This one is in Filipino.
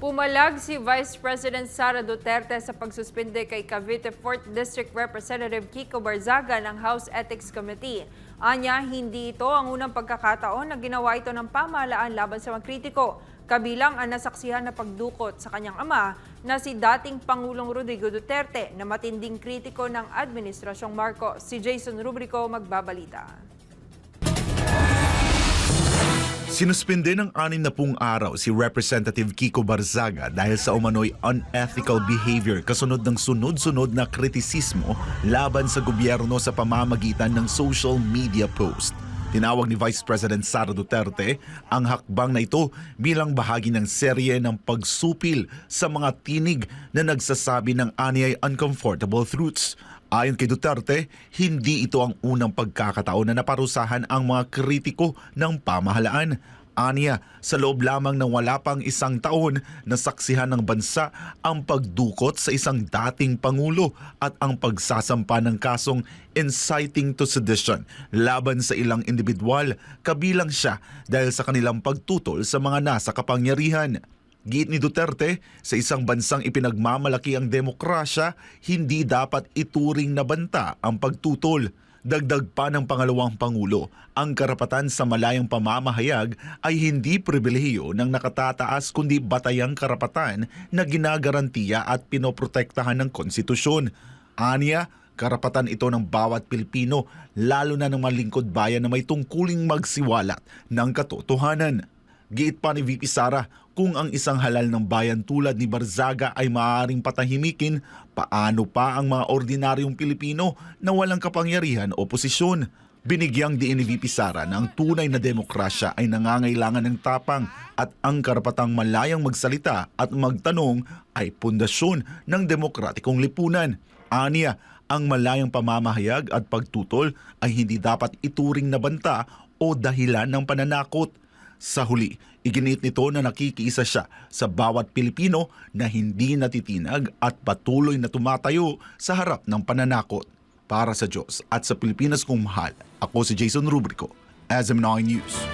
Pumalag si Vice President Sara Duterte sa pagsuspende kay Cavite 4th District Representative Kiko Barzaga ng House Ethics Committee. Anya, hindi ito ang unang pagkakataon na ginawa ito ng pamahalaan laban sa mga kritiko. Kabilang ang nasaksihan na pagdukot sa kanyang ama na si dating Pangulong Rodrigo Duterte na matinding kritiko ng Administrasyong Marcos. Si Jason Rubrico magbabalita. Sinuspinde ng 60 araw si Representative Kiko Barzaga dahil sa umano'y unethical behavior kasunod ng sunod-sunod na kritisismo laban sa gobyerno sa pamamagitan ng social media post. Tinawag ni Vice President Sara Duterte ang hakbang na ito bilang bahagi ng serye ng pagsupil sa mga tinig na nagsasabi ng anyay uncomfortable truths. Ayon kay Duterte, hindi ito ang unang pagkakataon na naparusahan ang mga kritiko ng pamahalaan. Aniya, sa loob lamang ng wala pang isang taon, nasaksihan ng bansa ang pagdukot sa isang dating pangulo at ang pagsasampa ng kasong inciting to sedition laban sa ilang individual, kabilang siya dahil sa kanilang pagtutol sa mga nasa kapangyarihan. Giit ni Duterte, sa isang bansang ipinagmamalaki ang demokrasya, hindi dapat ituring na banta ang pagtutol. Dagdag pa ng pangalawang pangulo, ang karapatan sa malayang pamamahayag ay hindi pribilehiyo ng nakatataas kundi batayang karapatan na ginagarantiya at pinoprotektahan ng konstitusyon. Aniya, karapatan ito ng bawat Pilipino, lalo na ng mga lingkod bayan na may tungkuling magsiwalat ng katotohanan. Giit pa ni VP Sara, kung ang isang halal ng bayan tulad ni Barzaga ay maaaring patahimikin, paano pa ang mga ordinaryong Pilipino na walang kapangyarihan o posisyon? Binigyang diin ni VP Sara na ang tunay na demokrasya ay nangangailangan ng tapang at ang karapatang malayang magsalita at magtanong ay pundasyon ng demokratikong lipunan. Aniya, ang malayang pamamahayag at pagtutol ay hindi dapat ituring na banta o dahilan ng pananakot. Sa huli, iginiit nito na nakikiisa siya sa bawat Pilipino na hindi natitinag at patuloy na tumatayo sa harap ng pananakot. Para sa Diyos at sa Pilipinas kong mahal, ako si Jason Rubrico, SM9 News.